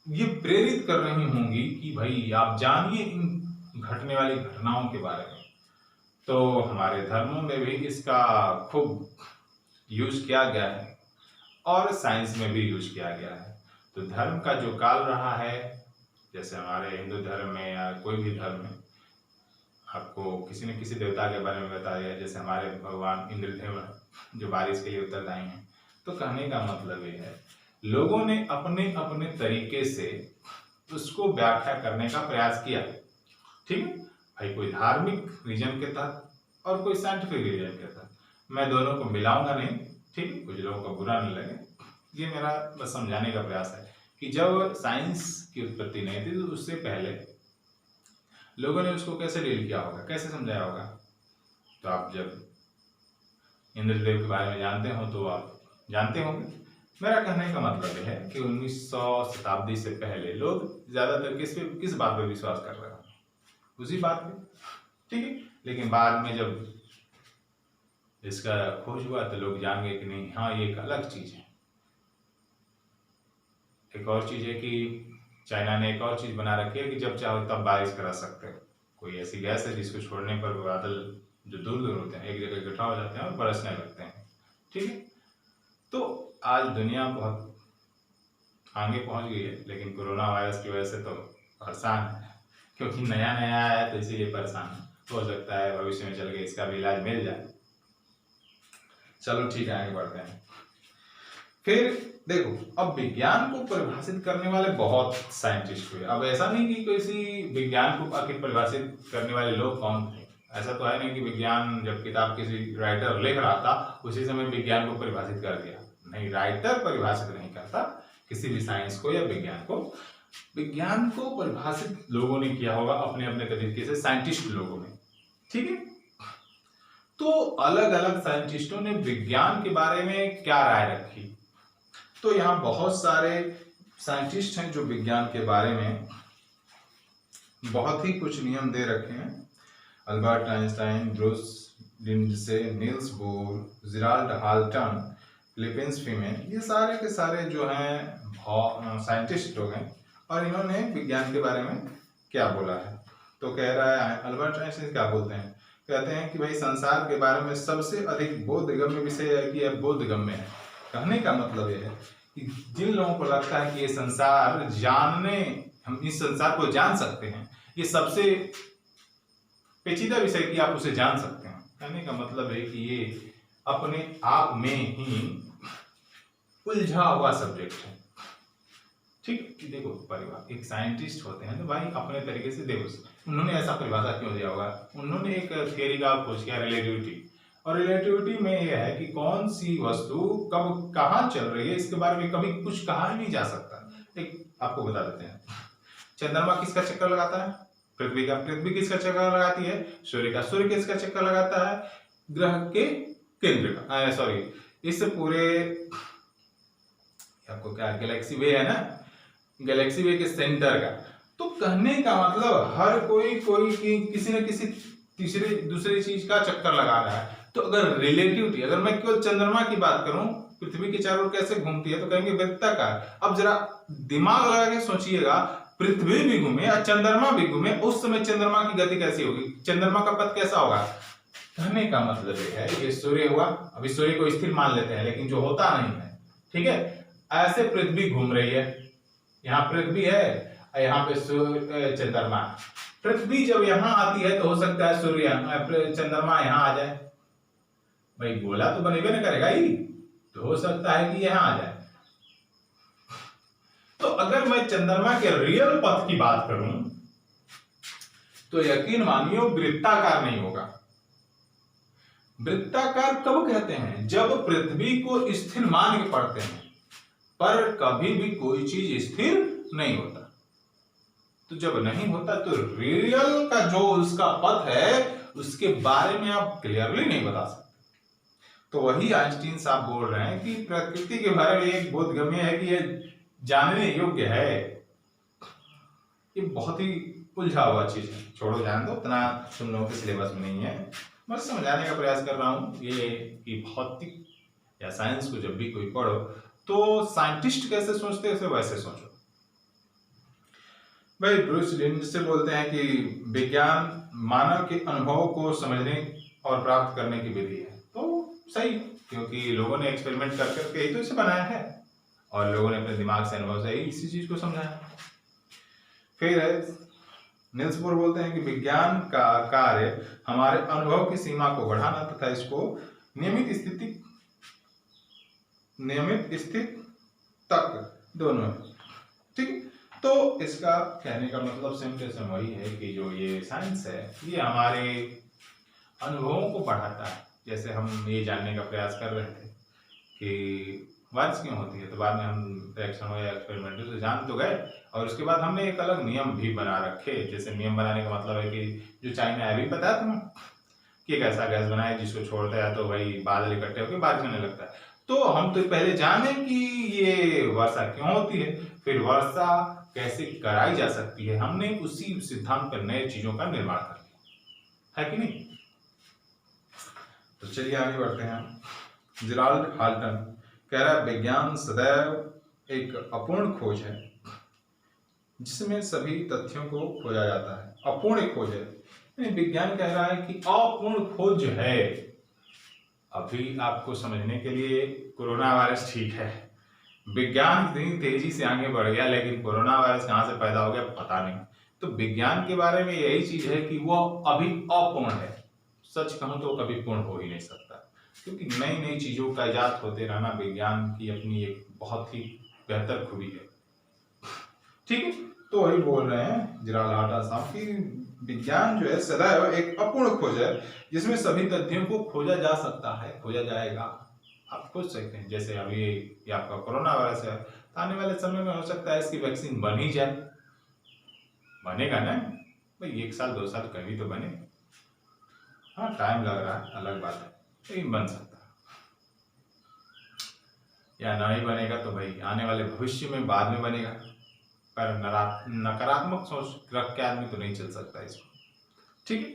ये प्रेरित कर रही होंगी कि भाई आप जानिए इन घटने वाली घटनाओं के बारे में। तो हमारे धर्मों में भी इसका खूब यूज किया गया है, और साइंस में भी यूज किया गया है। तो धर्म का जो काल रहा है, जैसे हमारे हिंदू धर्म में या कोई भी धर्म में, आपको किसी न किसी देवता के बारे में बताया गया। जैसे हमारे भगवान इंद्रदेव जो बारिश के लिए उत्तरदायी हैं। तो कहने का मतलब ये है, लोगों ने अपने अपने तरीके से उसको व्याख्या करने का प्रयास किया। ठीक है भाई, कोई धार्मिक रीजन के तहत और कोई साइंटिफिक रीजन के तहत, मैं दोनों को मिलाऊंगा नहीं। ठीक है, कुछ लोगों को बुरा नहीं लगे, ये मेरा बस समझाने का प्रयास है कि जब साइंस की उत्पत्ति नहीं थी, तो उससे पहले लोगों ने उसको कैसे डील किया होगा, कैसे समझाया होगा। तो आप जब इंद्रदेव के बारे में जानते हो तो आप जानते होंगे मेरा कहने का मतलब यह है कि 1900 शताब्दी से पहले लोग ज्यादातर किस बात पे विश्वास कर रहे हैं, उसी बात पे, ठीक है। लेकिन बाद में जब इसका खोज हुआ तो लोग जान गए कि नहीं, हाँ ये एक अलग चीज है। एक और चीज है कि चाइना ने एक और चीज बना रखी है कि जब चाहो तब बारिश करा सकते हो। कोई ऐसी गैस है जिसको छोड़ने पर बादल जो दूर दूर होते हैं एक जगह इकट्ठा हो जाते हैं और बरसने लगते हैं, ठीक है। तो आज दुनिया बहुत आगे पहुंच गई है, लेकिन कोरोना वायरस की वजह से तो परेशान है, क्योंकि नया नया आया है तो इसीलिए परेशान है। हो सकता है भविष्य में चल के इसका भी इलाज मिल जाए। चलो ठीक है, आगे बढ़ते हैं। फिर देखो, अब विज्ञान को परिभाषित करने वाले बहुत साइंटिस्ट हुए। अब ऐसा नहीं कि किसी विज्ञान को आखिर परिभाषित करने वाले लोग कौन थे। ऐसा तो है नहीं कि विज्ञान जब किताब किसी राइटर लिख रहा था उसी समय विज्ञान को परिभाषित कर दिया। नहीं, राइटर परिभाषित नहीं करता किसी भी साइंस को या विज्ञान को। विज्ञान को परिभाषित लोगों ने किया होगा अपने अपने तरीके से, साइंटिस्ट लोगों ने, ठीक है। तो अलग अलग साइंटिस्टों ने विज्ञान के बारे में क्या राय रखी। तो यहाँ बहुत सारे साइंटिस्ट हैं जो विज्ञान के बारे में बहुत ही कुछ नियम दे रखे हैं। Albert Einstein, Bruce Lindsay, Niels Bohr, Gerald Holton, Phillips Feeman, ये सारे के सारे जो हैं साइंटिस्ट लोग हैं और इन्होंने विज्ञान के बारे में क्या बोला है। तो कह रहा है अल्बर्ट आइंस्टाइन क्या बोलते हैं, कहते हैं कि भाई संसार के बारे में सबसे अधिक बोधगम्य विषय है कि यह बोधगम्य है। कहने का मतलब यह है कि जिन लोगों को लगता है कि ये संसार हम इस संसार को जान सकते हैं, ये सबसे पेचीदा विषय की आप उसे जान सकते हैं। कहने का मतलब है कि ये अपने आप में ही उलझा हुआ सब्जेक्ट है, ठीक। देखो, परिवार एक साइंटिस्ट होते हैं तो भाई अपने तरीके से देखो, उन्होंने ऐसा परिभाषा क्यों दिया होगा। उन्होंने एक थियरी का खोज किया, रिलेटिविटी। और रिलेटिविटी में यह है कि कौन सी वस्तु कब कहाँ चल रही है इसके बारे में कभी कुछ कहा ही नहीं जा सकता। एक आपको बता देते हैं, चंद्रमा किसका चक्कर लगाता है, पृथ्वी का। पृथ्वी किसका चक्कर लगाती है, सूर्य का। सूर्य किसका चक्कर लगाता है, ग्रह के केंद्र का, सॉरी इस पूरे आपको क्या गैलेक्सी वे है ना, गैलेक्सी वे के सेंटर का। तो कहने का मतलब हर कोई किसी न किसी तीसरे दूसरे चीज का चक्कर लगा रहा है। तो अगर रिलेटिविटी, अगर मैं केवल चंद्रमा की बात करूं, पृथ्वी के चारों ओर कैसे घूमती है, तो कहेंगे वृत्ताकार। अब जरा दिमाग लगा के सोचिएगा, पृथ्वी भी घूमे और चंद्रमा भी घूमे, उस समय चंद्रमा की गति कैसी होगी, चंद्रमा का पथ कैसा होगा। कहने का मतलब ये है, ये सूर्य हुआ, अभी सूर्य को स्थिर मान लेते हैं लेकिन जो होता नहीं है, ठीक है। ऐसे पृथ्वी घूम रही है, यहाँ पृथ्वी है और यहाँ पे चंद्रमा। पृथ्वी जब यहाँ आती है तो हो सकता है सूर्य चंद्रमा यहाँ आ जाए, भाई गोला तो बनेगा ना करेगा ही, तो हो सकता है कि यहाँ आ जाए। तो अगर मैं चंद्रमा के रियल पथ की बात करूं तो यकीन मानियो वृत्ताकार नहीं होगा। वृत्ताकार कब कहते हैं, जब पृथ्वी को स्थिर मान के पढ़ते हैं, पर कभी भी कोई चीज स्थिर नहीं होता। तो जब नहीं होता तो रियल का जो उसका पथ है उसके बारे में आप क्लियरली नहीं बता सकते। तो वही आइंस्टीन साहब बोल रहे हैं कि प्रकृति के बारे में एक बोधगम्य है कि यह जानने योग्य है। ये बहुत ही उलझा हुआ चीज है, छोड़ो जान दो, इतना तुम लोगों के सिलेबस में नहीं है। मैं समझाने का प्रयास कर रहा हूँ ये कि भौतिक या साइंस को जब भी कोई पढ़ो तो साइंटिस्ट कैसे सोचते हैं वैसे सोचो। भाई ब्रूस लिंडसे बोलते हैं कि विज्ञान मानव के अनुभव को समझने और प्राप्त करने की विधि है। तो सही, क्योंकि लोगों ने एक्सपेरिमेंट कर करके ही तो इसे बनाया है और लोगों ने अपने दिमाग से अनुभव से ही इसी चीज को समझाया। फिर नील्स बोर बोलते हैं कि विज्ञान का कार्य हमारे अनुभव की सीमा को बढ़ाना तथा इसको नियमित स्थिति तक दोनों है, ठीक है। तो इसका कहने का मतलब सिंपल वही है कि जो ये साइंस है ये हमारे अनुभवों को बढ़ाता है। जैसे हम ये जानने का प्रयास कर रहे थे कि बारिश क्यों होती है, तो बाद में हम रिएक्शन या एक्सपेरिमेंट से जान तो गए और उसके बाद हमने एक अलग नियम भी बना रखे। जैसे नियम बनाने का मतलब है कि जो चाइना अभी पता है तुम्हें कि एक ऐसा गैस बनाए जिसको छोड़ता है तो भाई बादल इकट्ठे होकर बारिश होने लगता है। तो हम तो पहले जाने कि ये वर्षा क्यों होती है, फिर वर्षा कैसे कराई जा सकती है, हमने उसी सिद्धांत पर नए चीजों का निर्माण कर लिया है कि नहीं। तो चलिए आगे बढ़ते हैं हम। जेराल्ड हाल्टन कह रहा है विज्ञान सदैव एक अपूर्ण खोज है जिसमें सभी तथ्यों को खोजा जाता है। अपूर्ण खोज है, विज्ञान कह रहा है कि अपूर्ण खोज जो है, अभी आपको समझने के लिए कोरोना वायरस ठीक है, विज्ञान इतनी तेजी से आगे बढ़ गया लेकिन कोरोना वायरस कहां से पैदा हो गया पता नहीं। तो विज्ञान के बारे में यही चीज है कि वो अभी अपूर्ण है, सच कहूं तो कभी पूर्ण हो ही नहीं सकता, क्योंकि नई नई चीजों का इजाद होते रहना विज्ञान की अपनी एक बहुत ही बेहतर खूबी है। ठीक है, तो वही बोल रहे हैं जेराल्ड हाल्टन साहब की विज्ञान जो है सदैव एक अपूर्ण खोज है जिसमें सभी तथ्यों को खोजा जा सकता है, खोजा जाएगा। आप खोज सकते हैं, जैसे अभी ये आपका कोरोना वायरस है, तो आने वाले समय में हो सकता है इसकी वैक्सीन बन ही जाए, बनेगा ना भाई, 1 साल 2 साल कभी तो बने। हाँ टाइम लग रहा है अलग बात है, लेकिन बन सकता है, या ना ही बनेगा तो भाई आने वाले भविष्य में बाद में बनेगा, पर नकारात्मक सोच रख के आदमी तो नहीं चल सकता इसमें। ठीक है,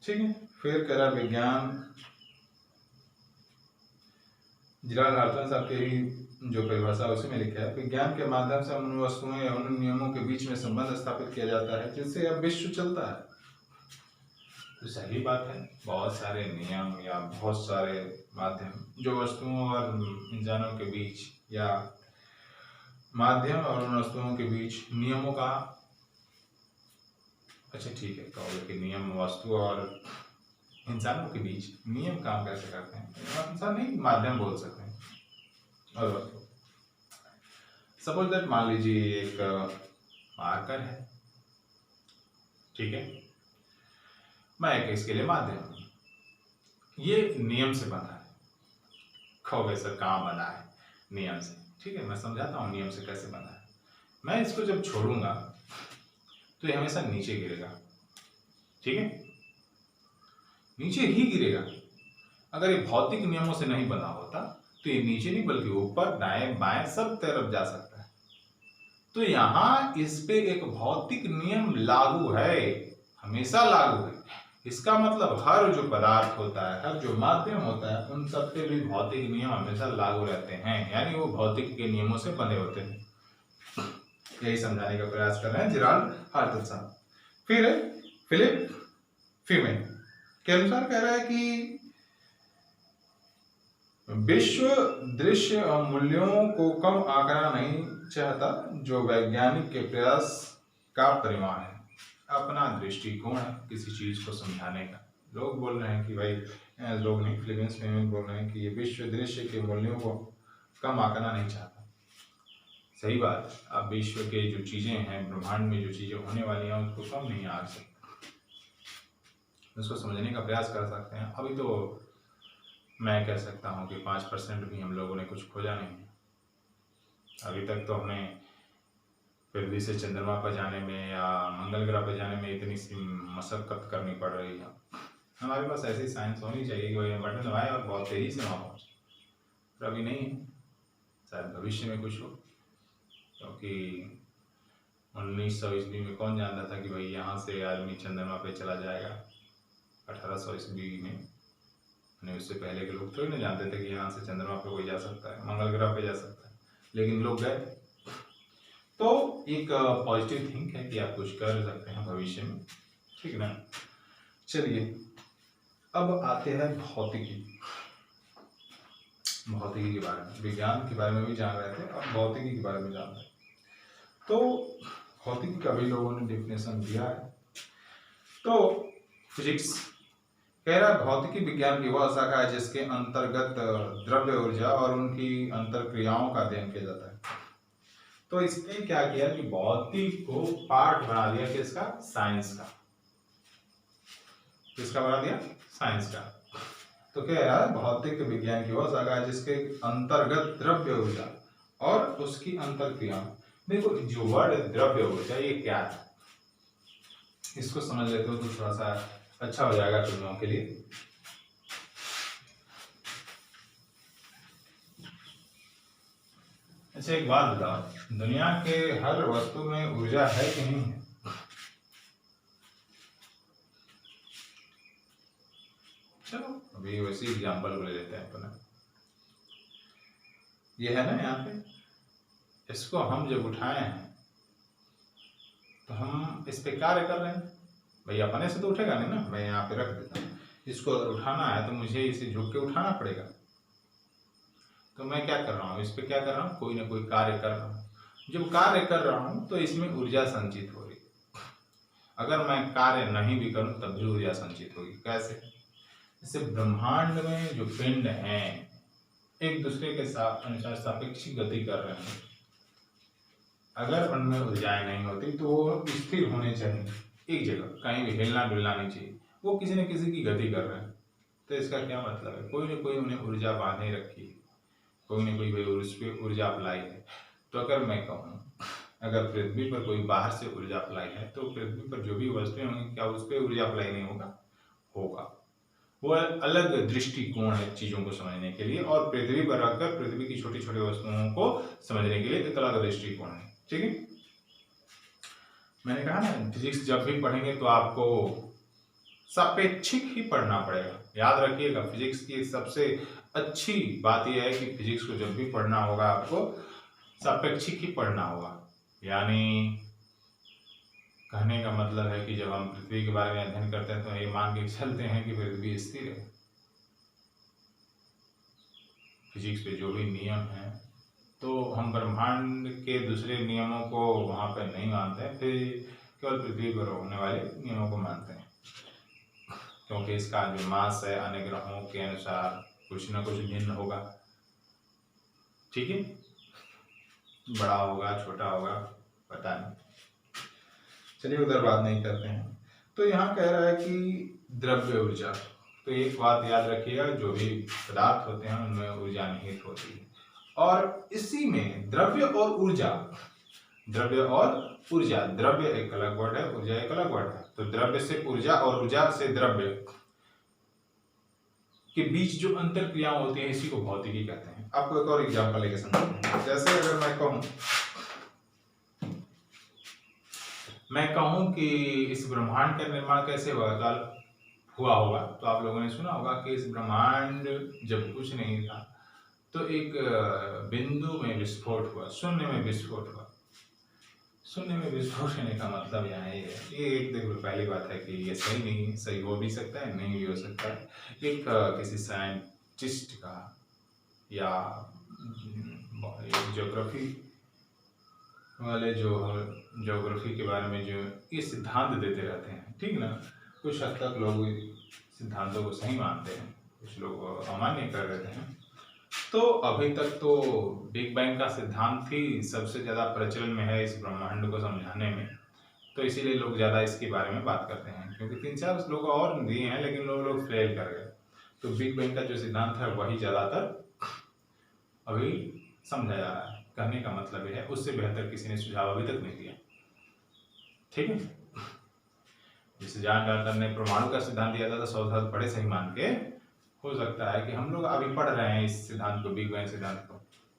ठीक है, फिर कह रहा विज्ञान जेराल्ड हाल्टन साहब के ही जो परिभाषा उसी में लिखा है, विज्ञान के माध्यम से उन वस्तुओं या उन नियमों के बीच में संबंध स्थापित किया जाता है जिससे अब विश्व चलता है। तो सही बात है, बहुत सारे नियम या बहुत सारे माध्यम जो वस्तुओं और इंसानों के बीच या माध्यम और उन वस्तुओं के बीच नियमों का, अच्छा ठीक है कहोगे कि नियम वस्तु और इंसानों के बीच नियम काम कैसे करते हैं, इंसान नहीं माध्यम बोल सकते हैं। और वस्तु सपोज दैट मान लीजिए एक मार्कर है, ठीक है, मैं एक इसके लिए माध्यम हूं, ये नियम से बना है। कहोगे सर कहाँ बना है, नियम से, ठीक है मैं समझाता हूँ नियम से कैसे बना है। मैं इसको जब छोड़ूंगा तो ये हमेशा नीचे गिरेगा, ठीक है, नीचे ही गिरेगा। अगर ये भौतिक नियमों से नहीं बना होता तो ये नीचे नहीं बल्कि ऊपर दाएं बाएं सब तरफ जा सकता है। तो यहाँ इस पे एक भौतिक नियम लागू है, हमेशा लागू है। इसका मतलब हर जो पदार्थ होता है, हर जो माध्यम होता है, उन सब पे भी भौतिक नियम हमेशा लागू रहते हैं, यानी वो भौतिक के नियमों से बने होते हैं। यही समझाने का प्रयास कर रहे हैं जेराल्ड हाल्टन साहब। फिर फिलिप फीमेन के अनुसार कह रहा है कि विश्व दृश्य और मूल्यों को कम आंकना नहीं चाहता जो वैज्ञानिक के प्रयास का परिणाम है। अपना दृष्टिकोण है किसी चीज को समझाने का। लोग बोल रहे हैं कि भाई, लोग नहीं फिलिपींस में बोल रहे हैं कि ये विश्व दृश्य के मूल्यों को कम आंकना नहीं चाहता। सही बात, अब विश्व के जो चीजें हैं, ब्रह्मांड में जो चीजें होने वाली हैं उसको कम नहीं आंक सकते, उसको समझने का प्रयास कर सकते हैं। अभी तो मैं कह सकता हूँ कि 5% भी हम लोगों ने कुछ खोजा नहीं है अभी तक। तो हमें पृथ्वी से चंद्रमा पर जाने में या मंगल ग्रह पर जाने में इतनी सी मशक्कत करनी पड़ रही है। हमारे पास ऐसी साइंस होनी चाहिए कि वही बटन दबाए और बहुत तेजी से वहाँ पहुँचे, पर अभी नहीं है, शायद भविष्य में कुछ हो। क्योंकि 1900 ईस्वी में कौन जानता था कि भाई यहाँ से आदमी चंद्रमा पे चला जाएगा। 1800 ईस्वी में, उससे पहले के लोग थोड़ी ना जानते थे कि यहाँ से चंद्रमा पे कोई जा सकता है, मंगल ग्रह पे जा सकता है, लेकिन लोग गए। तो एक पॉजिटिव थिंक है कि आप कुछ कर सकते हैं भविष्य में, ठीक ना। चलिए अब आते हैं भौतिकी के बारे में। विज्ञान के बारे में भी जान रहे थे, अब भौतिकी के बारे में जान रहे हैं। तो भौतिकी का भी लोगों ने डेफिनेशन दिया है। तो फिजिक्स कह रहा है भौतिकी विज्ञान की वह शाखा है जिसके अंतर्गत द्रव्य ऊर्जा और उनकी अंतरक्रियाओं का अध्ययन किया जाता है। तो इसने क्या किया कि भौतिक को पार्ट बना दिया किसका, साइंस का। किसका बना दिया, साइंस का। तो कह रहा है भौतिक विज्ञान की वह शाखा है जिसके अंतर्गत द्रव्य ऊर्जा और उसकी अंतरक्रिया। देखो जो वर्ड द्रव्य ऊर्जा ये क्या है, इसको समझ लेते हो तो थोड़ा सा अच्छा हो जाएगा तुम लोगों के लिए। अच्छा एक बात बताओ, दुनिया के हर वस्तु में ऊर्जा है कि नहीं है? चलो अभी वैसे एग्जाम्पल को ले लेते हैं अपना। ये है ना यहाँ पे, इसको हम जब उठाए हैं तो हम इस पे कार्य कर रहे हैं। भाई अपने से तो उठेगा नहीं ना, मैं यहाँ पे रख देता हूँ। इसको अगर उठाना है तो मुझे इसे झुक के उठाना पड़ेगा। तो मैं क्या कर रहा हूँ, इस पे क्या कर रहा हूँ, कोई ना कोई कार्य कर रहा हूँ। जब कार्य कर रहा हूँ तो इसमें ऊर्जा संचित हो रही। अगर मैं कार्य नहीं भी करूँ तब भी ऊर्जा संचित होगी। कैसे? जैसे ब्रह्मांड में जो पिंड हैं एक दूसरे के साथ अनुसार सापेक्षिक गति कर रहे हैं। अगर उनमें ऊर्जाएं नहीं होती तो वो स्थिर होने चाहिए एक जगह, कहीं भी हिलना डुलना नहीं चाहिए। वो किसी न किसी की गति कर रहे हैं। तो इसका क्या मतलब है, कोई ना कोई उन्हें ऊर्जा बांधे रखी है, कोई ना कोई भाई उस पर ऊर्जा अप्लाई है। तो अगर मैं कहूँ अगर पृथ्वी पर कोई बाहर से ऊर्जा अप्लाई है तो पृथ्वी पर जो भी वस्तुएं होंगी क्या उस पर ऊर्जा अप्लाई नहीं होगा? होगा। वो अलग दृष्टिकोण है चीजों को समझने के लिए, और पृथ्वी पर रखकर पृथ्वी की छोटी छोटी वस्तुओं को समझने के लिए एक अलग दृष्टिकोण है। ठीक है, मैंने कहा ना फिजिक्स जब भी पढ़ेंगे तो आपको सापेक्षिक ही पढ़ना पड़ेगा। याद रखिएगा, फिजिक्स की सबसे अच्छी बात यह है कि फिजिक्स को जब भी पढ़ना होगा आपको सापेक्षिक ही पढ़ना होगा। यानी कहने का मतलब है कि जब हम पृथ्वी के बारे में अध्ययन करते हैं तो ये मान के चलते हैं कि पृथ्वी स्थिर है। फिजिक्स पे जो भी नियम है तो हम ब्रह्मांड के दूसरे नियमों को वहाँ पर नहीं मानते हैं, फिर केवल पृथ्वी पर होने वाले नियमों को मानते हैं। क्योंकि इसका जो मास है अन्य ग्रहों के अनुसार कुछ न कुछ भिन्न होगा। ठीक है, बड़ा होगा छोटा होगा पता नहीं, चलिए उधर बात नहीं करते हैं। तो यहाँ कह रहा है कि द्रव्य ऊर्जा, तो एक बात याद रखिएगा, जो भी पदार्थ होते हैं उनमें ऊर्जा निहित होती है। और इसी में द्रव्य और ऊर्जा, द्रव्य और ऊर्जा, द्रव्य एक अलग वर्ड है, ऊर्जा एक अलग वर्ड है। तो द्रव्य से ऊर्जा और ऊर्जा से द्रव्य के बीच जो अंतर क्रिया होती है इसी को भौतिकी कहते हैं। आपको एक और एग्जांपल लेके समझते हैं। जैसे अगर मैं कहूं कि इस ब्रह्मांड का निर्माण कैसे हुआ होगा, तो आप लोगों ने सुना होगा कि इस ब्रह्मांड जब कुछ नहीं था तो एक बिंदु में विस्फोट हुआ, शून्य में विस्फोट हुआ। शून्य में विस्फोट होने का मतलब यहाँ ये है, ये एक देखो पहली बात है कि ये सही नहीं, सही हो भी सकता है नहीं भी हो सकता है। एक किसी साइंटिस्ट का या ज्योग्राफी वाले जो ज्योग्राफी के बारे में जो ये सिद्धांत देते रहते हैं, ठीक ना, कुछ हद तक लोग सिद्धांतों को सही मानते हैं, कुछ लोग अमान्य कर देते हैं। तो अभी तक तो बिग बैंग का सिद्धांत ही सबसे ज़्यादा प्रचलन में है इस ब्रह्मांड को समझाने में। तो इसीलिए लोग ज़्यादा इसके बारे में बात करते हैं, क्योंकि 3-4 लोग और दिए हैं लेकिन लोग फेल कर गए। तो बिग बैंग का जो सिद्धांत है वही ज़्यादातर अभी समझा जा रहा है। कहने का मतलब यह है उससे बेहतर किसी ने सुझाव अभी तक नहीं दिया। ठीक है, जैसे जॉन डाल्टन ने परमाणु का सिद्धांत दिया था तो 100 साल बड़े सही मान के हो सकता है कि हम लोग अभी पढ़ रहे हैं इस सिद्धांत को, बिग बैंग सिद्धांत को,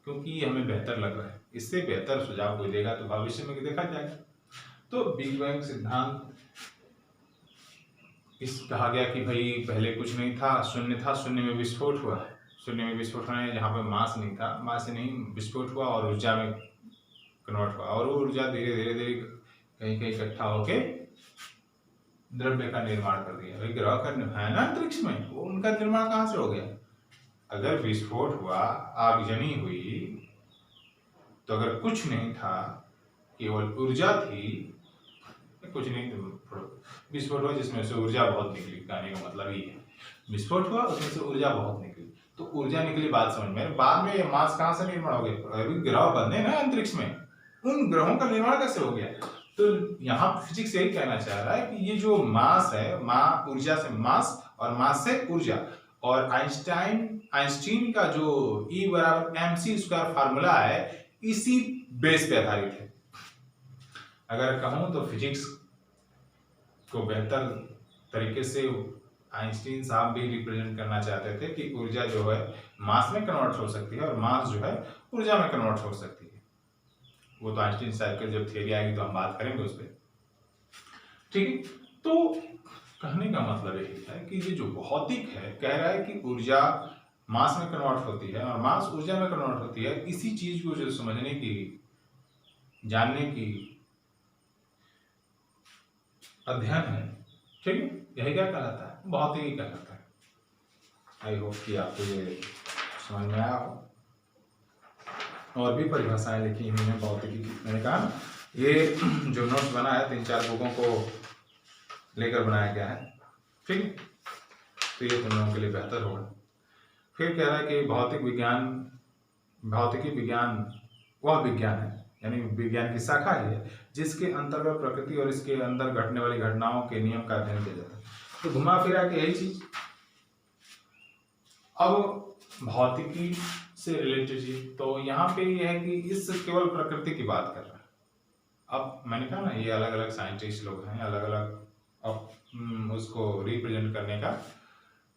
क्योंकि ये हमें बेहतर लग रहा है। इससे बेहतर सुझाव कोई देगा तो भविष्य में देखा जाएगा। तो बिग बैंग सिद्धांत इस कहा गया कि भाई पहले कुछ नहीं था, शून्य था, शून्य में विस्फोट हुआ। शून्य में विस्फोट होना है जहाँ पे मास नहीं था, मास से नहीं विस्फोट हुआ और ऊर्जा में कन्वर्ट हुआ, और वो ऊर्जा धीरे धीरे धीरे कहीं कहीं इकट्ठा होके द्रव्य का निर्माण कर दिया। भाई ग्रह का है ना अंतरिक्ष में, वो उनका निर्माण कहाँ से हो गया? अगर विस्फोट हुआ, आगजनी हुई, तो अगर कुछ नहीं था, केवल ऊर्जा थी, कुछ नहीं, विस्फोट हुआ जिसमें से ऊर्जा बहुत निकली। कहने का मतलब ये है, विस्फोट हुआ उसमें से ऊर्जा बहुत निकली, तो ऊर्जा निकली बात समझ में। बाद में मास कहाँ से निर्माण हो गया? अभी ग्रह बने ना अंतरिक्ष में, उन ग्रहों का निर्माण कैसे हो गया? तो यहाँ फिजिक्स यही कहना चाह रहा है कि ये जो मास है, ऊर्जा से मास और मास से ऊर्जा, और आइंस्टीन का जो E = mc² फार्मूला है इसी बेस पे आधारित है। अगर कहूं तो फिजिक्स को बेहतर तरीके से आइंस्टीन साहब भी रिप्रेजेंट करना चाहते थे कि ऊर्जा जो है मास में कन्वर्ट हो सकती है और मास जो है ऊर्जा में कन्वर्ट हो सकती है। वो तो आइंस्टीन साहब की जब थ्योरी आएगी तो हम बात करेंगे उस पर, ठीक है। तो कहने का मतलब यही है कि ये जो भौतिक है कह रहा है कि ऊर्जा मास में कन्वर्ट होती है और मास ऊर्जा में कन्वर्ट होती है। इसी चीज को जो समझने की, जानने की अध्ययन है, ठीक है, यही क्या कहलाता है, भौतिकी कहलाता है। आई होप कि आपको ये समझ में आया हो। और भी परिभाषाएं लिखी हुई हैं भौतिकी की। मैंने कहा ना ये जो नोट्स बना है 3-4 बुकों को लेकर बनाया गया है, ठीक है, तो ये तुम लोगों के लिए बेहतर होगा। फिर कह रहा है कि भौतिक विज्ञान, भौतिकी विज्ञान वह विज्ञान है, यानी विज्ञान की शाखा ही है जिसके अंतर्गत प्रकृति और इसके अंदर घटने वाली घटनाओं के नियम का अध्ययन किया जाता है। तो घुमा फिरा के यही चीज। अब भौतिकी से रिलेटेड चीज तो यहाँ पे ये है कि इस केवल प्रकृति की बात कर रहा है। अब मैंने कहा ना ये अलग अलग साइंटिस्ट लोग हैं, अलग अलग अब उसको रिप्रेजेंट करने का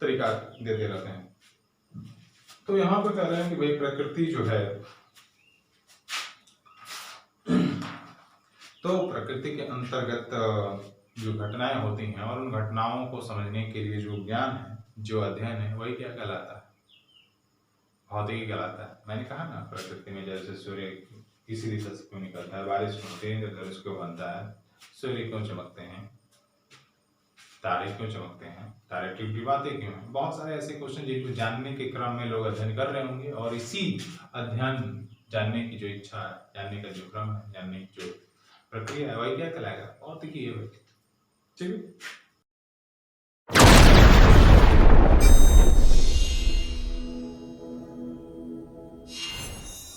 तरीका देते रहते हैं। तो यहाँ पे कह रहे हैं कि भाई प्रकृति जो है, तो प्रकृति के अंतर्गत जो घटनाएं होती हैं और उन घटनाओं को समझने के लिए जो ज्ञान है, जो अध्ययन है, वही क्या कहलाता है, भौतिकी कहलाता है। मैंने कहा ना प्रकृति में जैसे सूर्य किसी दिशा से क्यों निकलता है, बारिश होती है, धनुष क्यों बनता है, सूर्य क्यों चमकते हैं, तारे क्यों चमकते हैं, तारे टिमटिमाते क्यों हैं, बहुत सारे ऐसे क्वेश्चन जिनको जानने के क्रम में लोग अध्ययन कर रहे होंगे। और इसी अध्ययन, जानने की जो इच्छा है, जानने का जो क्रम है, जानने की जो प्रक्रिया है, वही क्या कहलाएगा, भौतिकी है, ठीक है।